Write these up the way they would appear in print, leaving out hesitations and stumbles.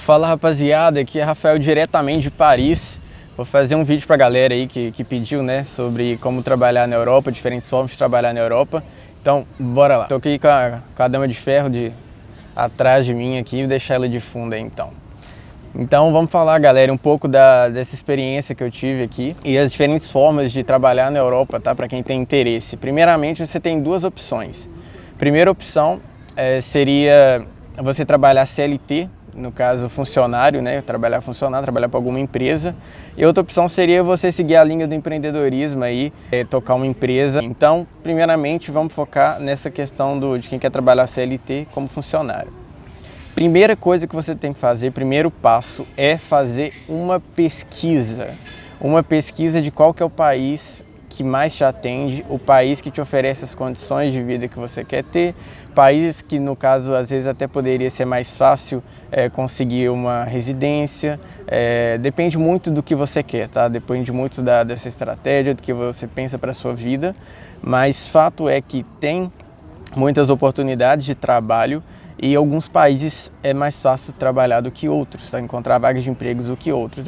Fala rapaziada, aqui é Rafael diretamente de Paris. Vou fazer um vídeo pra galera aí que pediu, né, sobre como trabalhar na Europa, diferentes formas de trabalhar na Europa. Então, bora lá. Tô aqui com a dama de ferro atrás de mim aqui, vou deixar ela de fundo aí então. Então vamos falar, galera, um pouco dessa experiência que eu tive aqui e as diferentes formas de trabalhar na Europa, tá? Para quem tem interesse. Primeiramente, você tem duas opções. Primeira opção seria você trabalhar CLT, no caso funcionário, né? Trabalhar para alguma empresa. E outra opção seria você seguir a linha do empreendedorismo aí, tocar uma empresa. Então, primeiramente, vamos focar nessa questão de quem quer trabalhar CLT como funcionário. Primeira coisa que você tem que fazer, primeiro passo, é fazer uma pesquisa. Uma pesquisa de qual que é o país que mais te atende, o país que te oferece as condições de vida que você quer ter, países que, no caso, às vezes até poderia ser mais fácil conseguir uma residência. Depende muito do que você quer, tá? Depende muito dessa estratégia, do que você pensa para a sua vida, mas fato é que tem muitas oportunidades de trabalho e alguns países é mais fácil trabalhar do que outros, tá? Encontrar vagas de empregos do que outros.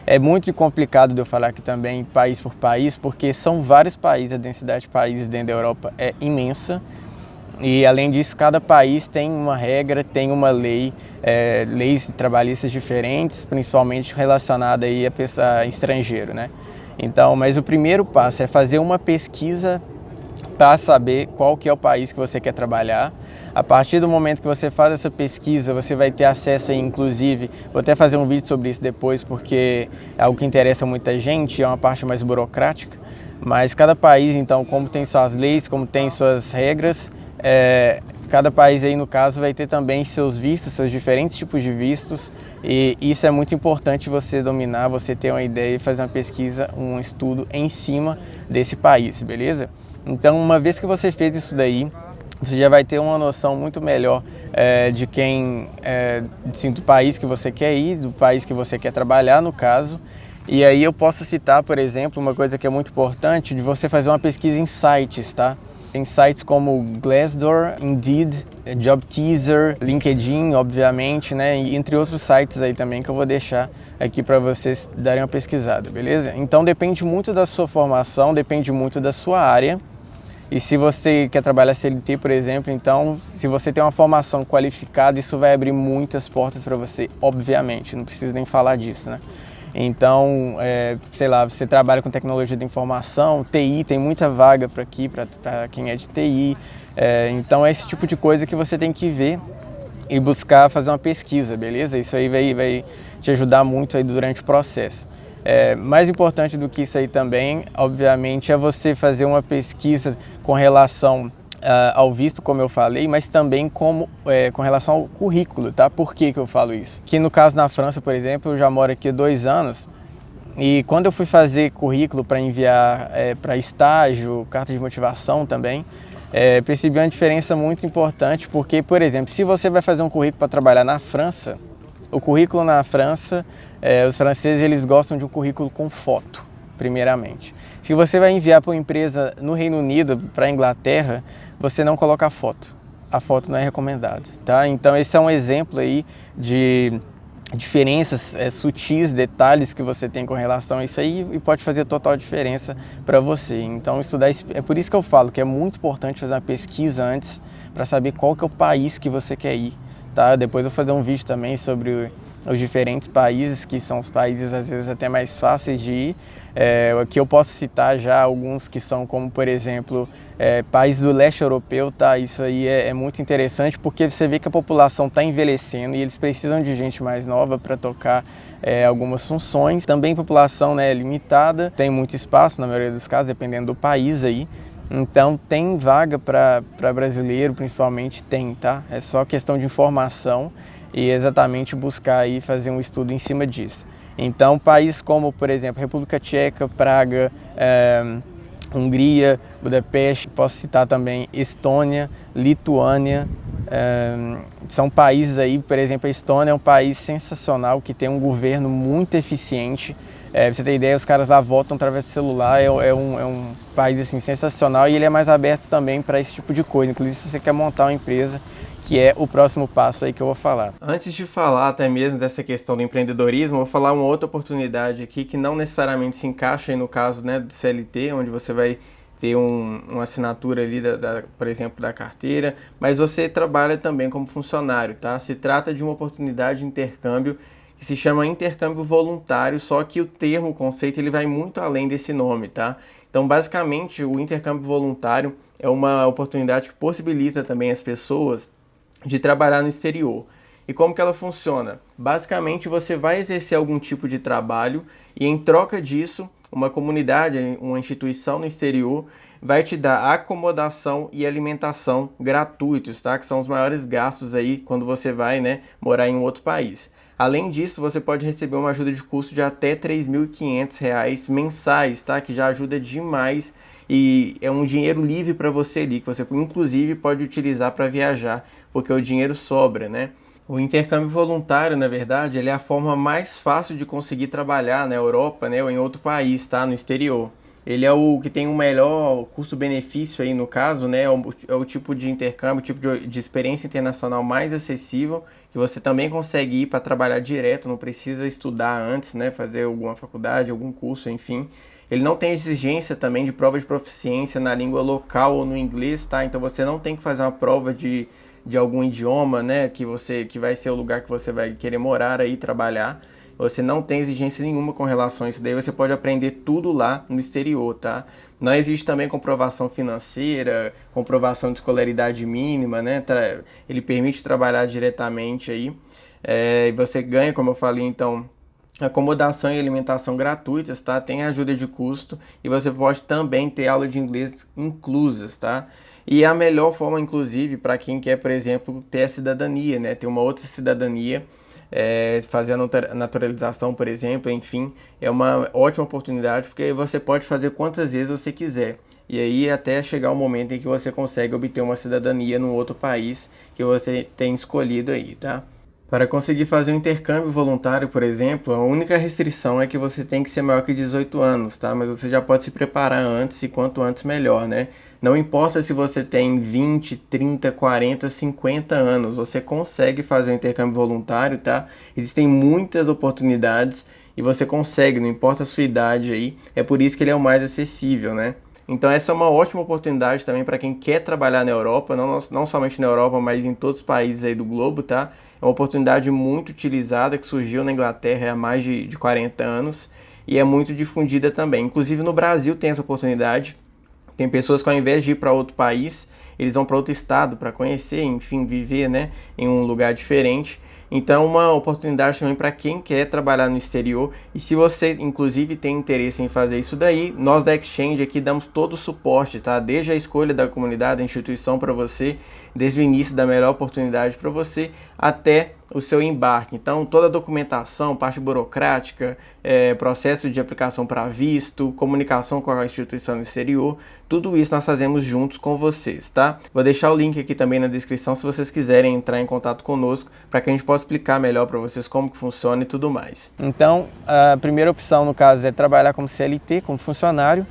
É muito complicado de eu falar aqui também, país por país, porque são vários países, a densidade de países dentro da Europa é imensa. E além disso, cada país tem uma regra, tem uma lei, leis trabalhistas diferentes, principalmente relacionada aí a estrangeiro, né? Então, mas o primeiro passo é fazer uma pesquisa para saber qual que é o país que você quer trabalhar. A partir do momento que você faz essa pesquisa, você vai ter acesso aí, inclusive, vou até fazer um vídeo sobre isso depois, porque é algo que interessa muita gente, é uma parte mais burocrática, mas cada país, então, como tem suas leis, como tem suas regras, cada país aí, no caso, vai ter também seus vistos, seus diferentes tipos de vistos, e isso é muito importante você dominar, você ter uma ideia e fazer uma pesquisa, um estudo em cima desse país, beleza? Então, uma vez que você fez isso daí, você já vai ter uma noção muito melhor do país que você quer ir, do país que você quer trabalhar, no caso. E aí eu posso citar, por exemplo, uma coisa que é muito importante, de você fazer uma pesquisa em sites, tá? Tem sites como Glassdoor, Indeed, JobTeaser, LinkedIn, obviamente, né? E entre outros sites aí também que eu vou deixar aqui para vocês darem uma pesquisada, beleza? Então depende muito da sua formação, depende muito da sua área. E se você quer trabalhar CLT, por exemplo, então se você tem uma formação qualificada, isso vai abrir muitas portas para você, obviamente, não precisa nem falar disso, né? Então, sei lá, você trabalha com tecnologia de informação, TI, tem muita vaga para aqui, para quem é de TI. Então é esse tipo de coisa que você tem que ver e buscar fazer uma pesquisa, beleza? Isso aí vai te ajudar muito aí durante o processo. Mais importante do que isso aí também, obviamente, é você fazer uma pesquisa com relação ao visto, como eu falei, mas também com relação ao currículo, tá? Por que eu falo isso? Que no caso na França, por exemplo, eu já moro aqui há 2 anos e quando eu fui fazer currículo para enviar para estágio, carta de motivação também, percebi uma diferença muito importante, porque, por exemplo, se você vai fazer um currículo para trabalhar na França, o currículo na França, os franceses eles gostam de um currículo com foto, primeiramente. Se você vai enviar para uma empresa no Reino Unido, para a Inglaterra, você não coloca a foto. A foto não é recomendada, tá? Então esse é um exemplo aí de diferenças sutis, detalhes que você tem com relação a isso aí e pode fazer total diferença para você. Então estudar, é por isso que eu falo que é muito importante fazer uma pesquisa antes para saber qual que é o país que você quer ir. Tá? Depois eu vou fazer um vídeo também sobre os diferentes países, que são os países às vezes até mais fáceis de ir. Aqui eu posso citar já alguns que são como, por exemplo, países do leste europeu, tá? Isso aí é muito interessante porque você vê que a população está envelhecendo e eles precisam de gente mais nova para tocar algumas funções. Também a população, né, é limitada, tem muito espaço na maioria dos casos, dependendo do país aí. Então tem vaga para brasileiro, principalmente tem, tá? É só questão de informação e exatamente buscar aí fazer um estudo em cima disso. Então países como, por exemplo, República Tcheca, Praga, Hungria, Budapeste, posso citar também Estônia, Lituânia, são países aí, por exemplo, a Estônia é um país sensacional que tem um governo muito eficiente. Pra você ter ideia, os caras lá votam através do celular, é um país assim, sensacional e ele é mais aberto também para esse tipo de coisa. Inclusive, se você quer montar uma empresa que é o próximo passo aí que eu vou falar. Antes de falar até mesmo dessa questão do empreendedorismo, eu vou falar uma outra oportunidade aqui que não necessariamente se encaixa aí no caso, né, do CLT, onde você vai ter uma assinatura ali, por exemplo, da carteira, mas você trabalha também como funcionário, tá? Se trata de uma oportunidade de intercâmbio que se chama intercâmbio voluntário, só que o conceito, ele vai muito além desse nome, tá? Então, basicamente, o intercâmbio voluntário é uma oportunidade que possibilita também as pessoas de trabalhar no exterior. E como que ela funciona? Basicamente, você vai exercer algum tipo de trabalho e, em troca disso, uma comunidade, uma instituição no exterior vai te dar acomodação e alimentação gratuitos, tá? Que são os maiores gastos aí quando você vai, né, morar em um outro país. Além disso, você pode receber uma ajuda de custo de até R$ 3.500 mensais, tá? Que já ajuda demais e é um dinheiro livre para você ali, que você inclusive pode utilizar para viajar, porque o dinheiro sobra, né? O intercâmbio voluntário, na verdade, ele é a forma mais fácil de conseguir trabalhar na Europa, né, ou em outro país, tá, no exterior. Ele é o que tem o melhor custo-benefício aí no caso, né, é o tipo de intercâmbio, o tipo de experiência internacional mais acessível, que você também consegue ir para trabalhar direto, não precisa estudar antes, né, fazer alguma faculdade, algum curso, enfim. Ele não tem exigência também de prova de proficiência na língua local ou no inglês, tá? Então você não tem que fazer uma prova de algum idioma, né, que vai ser o lugar que você vai querer morar aí, trabalhar. Você não tem exigência nenhuma com relação a isso, daí você pode aprender tudo lá no exterior, tá? Não existe também comprovação financeira, comprovação de escolaridade mínima, né? Ele permite trabalhar diretamente aí. E você ganha, como eu falei, então, acomodação e alimentação gratuitas, tá? Tem ajuda de custo e você pode também ter aula de inglês inclusas, tá? E é a melhor forma, inclusive, para quem quer, por exemplo, ter a cidadania, né? Ter uma outra cidadania, fazer a naturalização, por exemplo, enfim, é uma ótima oportunidade porque você pode fazer quantas vezes você quiser. E aí até chegar o momento em que você consegue obter uma cidadania num outro país que você tem escolhido aí, tá? Para conseguir fazer um intercâmbio voluntário, por exemplo, a única restrição é que você tem que ser maior que 18 anos, tá? Mas você já pode se preparar antes e quanto antes melhor, né? Não importa se você tem 20, 30, 40, 50 anos, você consegue fazer um intercâmbio voluntário, tá? Existem muitas oportunidades e você consegue, não importa a sua idade aí, é por isso que ele é o mais acessível, né? Então essa é uma ótima oportunidade também para quem quer trabalhar na Europa, não somente na Europa, mas em todos os países aí do globo, tá? É uma oportunidade muito utilizada que surgiu na Inglaterra há mais de 40 anos e é muito difundida também. Inclusive no Brasil tem essa oportunidade. Tem pessoas que ao invés de ir para outro país, eles vão para outro estado para conhecer, enfim, viver, né, em um lugar diferente. Então, uma oportunidade também para quem quer trabalhar no exterior. E se você, inclusive, tem interesse em fazer isso daí, nós da Exchange aqui damos todo o suporte, tá? Desde a escolha da comunidade, da instituição para você, desde o início da melhor oportunidade para você, até o seu embarque. Então, toda a documentação, parte burocrática, processo de aplicação para visto, comunicação com a instituição no exterior, tudo isso nós fazemos juntos com vocês, tá? Vou deixar o link aqui também na descrição se vocês quiserem entrar em contato conosco para que a gente possa explicar melhor para vocês como que funciona e tudo mais. Então, a primeira opção no caso é trabalhar como CLT, como funcionário.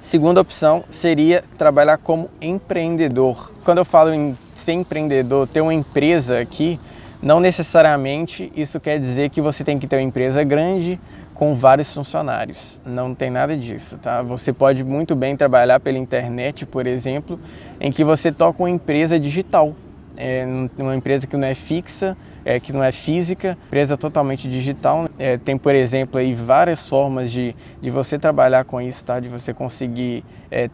Segunda opção seria trabalhar como empreendedor. Quando eu falo em ser empreendedor, ter uma empresa aqui, não necessariamente isso quer dizer que você tem que ter uma empresa grande com vários funcionários. Não tem nada disso, tá? Você pode muito bem trabalhar pela internet, por exemplo, em que você toca uma empresa digital. Uma empresa que não é fixa, que não é física, empresa totalmente digital. Tem, por exemplo, aí várias formas de você trabalhar com isso, tá? De você conseguir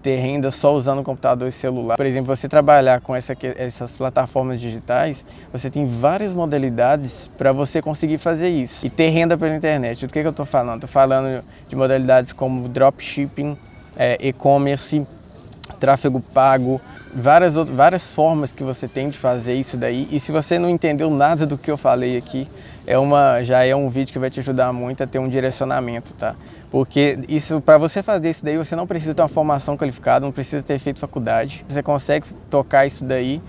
ter renda só usando o computador e celular. Por exemplo, você trabalhar com essas plataformas digitais, você tem várias modalidades para você conseguir fazer isso e ter renda pela internet. Do que eu estou falando? Estou falando de modalidades como dropshipping, e-commerce, tráfego pago, várias formas que você tem de fazer isso daí. E se você não entendeu nada do que eu falei aqui, já é um vídeo que vai te ajudar muito a ter um direcionamento, tá? Porque para você fazer isso daí, você não precisa ter uma formação qualificada, não precisa ter feito faculdade. Você consegue tocar isso daí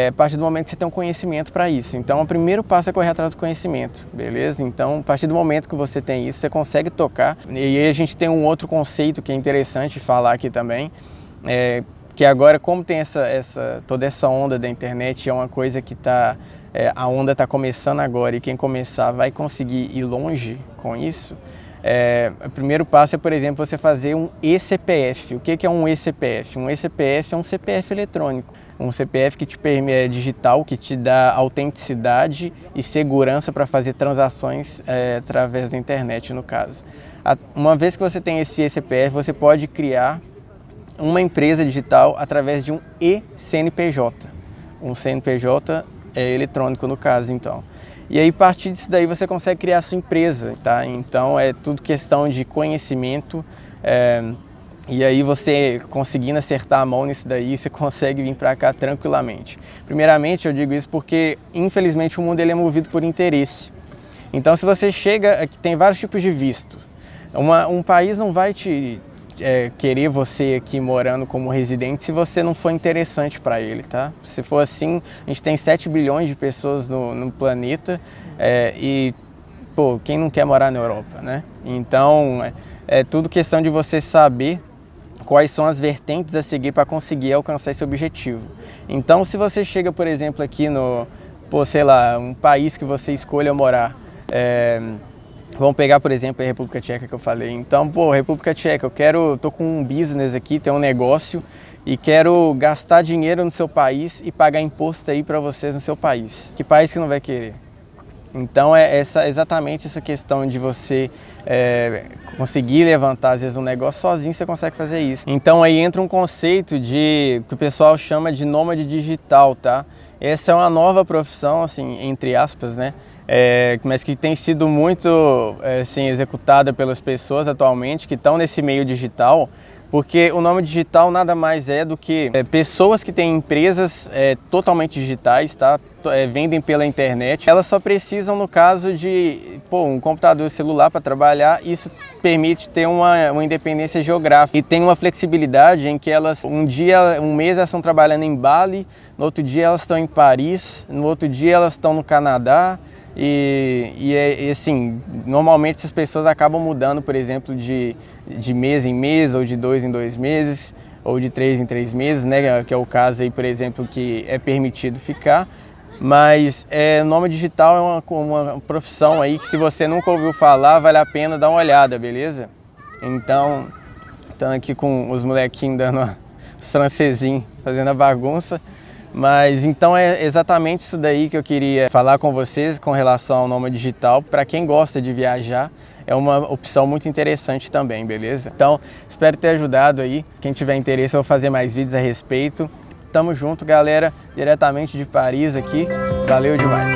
a partir do momento que você tem um conhecimento para isso. Então, o primeiro passo é correr atrás do conhecimento, beleza? Então, a partir do momento que você tem isso, você consegue tocar. E aí a gente tem um outro conceito que é interessante falar aqui também, Porque agora, como tem toda essa onda da internet, é uma coisa que a onda está começando agora, e quem começar vai conseguir ir longe com isso. O primeiro passo é, por exemplo, você fazer um eCPF. O que é um eCPF? Um eCPF é um CPF eletrônico, um CPF que te permite, digital, que te dá autenticidade e segurança para fazer transações através da internet, no caso. Uma vez que você tem esse eCPF, você pode criar uma empresa digital através de um eCNPJ. Um CNPJ eletrônico, no caso, então. E aí, a partir disso daí, você consegue criar a sua empresa, tá? Então, é tudo questão de conhecimento. E aí, você conseguindo acertar a mão nisso daí, você consegue vir para cá tranquilamente. Primeiramente, eu digo isso porque, infelizmente, o mundo ele é movido por interesse. Então, se você chega, aqui tem vários tipos de visto. Um país não vai querer você aqui morando como residente se você não for interessante para ele, tá? Se for assim, a gente tem 7 bilhões de pessoas no planeta e, pô, quem não quer morar na Europa, né? Então, é tudo questão de você saber quais são as vertentes a seguir para conseguir alcançar esse objetivo. Então, se você chega, por exemplo, aqui sei lá, um país que você escolha morar, vamos pegar, por exemplo, a República Tcheca que eu falei. Então, República Tcheca, tô com um business aqui, tenho um negócio e quero gastar dinheiro no seu país e pagar imposto aí para vocês no seu país. Que país que não vai querer? Então, exatamente essa questão de você conseguir levantar, às vezes, um negócio sozinho, você consegue fazer isso. Então, aí entra um conceito que o pessoal chama de nômade digital, tá? Essa é uma nova profissão, assim, entre aspas, né? Mas que tem sido muito assim, executada pelas pessoas atualmente que estão nesse meio digital, porque o nome digital nada mais é do que pessoas que têm empresas totalmente digitais, tá? Vendem pela internet. Elas só precisam, no caso de um computador celular para trabalhar. Isso permite ter uma independência geográfica e tem uma flexibilidade em que elas, um mês elas estão trabalhando em Bali, no outro dia elas estão em Paris, no outro dia elas estão no Canadá. E assim, normalmente essas pessoas acabam mudando, por exemplo, de mês em mês, ou de 2 em 2 meses, ou de 3 em 3 meses, né? Que é o caso aí, por exemplo, que é permitido ficar. Mas o nome digital é uma profissão aí que, se você nunca ouviu falar, vale a pena dar uma olhada, beleza? Então, estamos aqui com os molequinhos dando os francesinhos, fazendo a bagunça. Mas então é exatamente isso daí que eu queria falar com vocês com relação ao nômade digital. Para quem gosta de viajar, é uma opção muito interessante também, beleza? Então, espero ter ajudado aí. Quem tiver interesse, eu vou fazer mais vídeos a respeito. Tamo junto, galera, diretamente de Paris aqui. Valeu demais!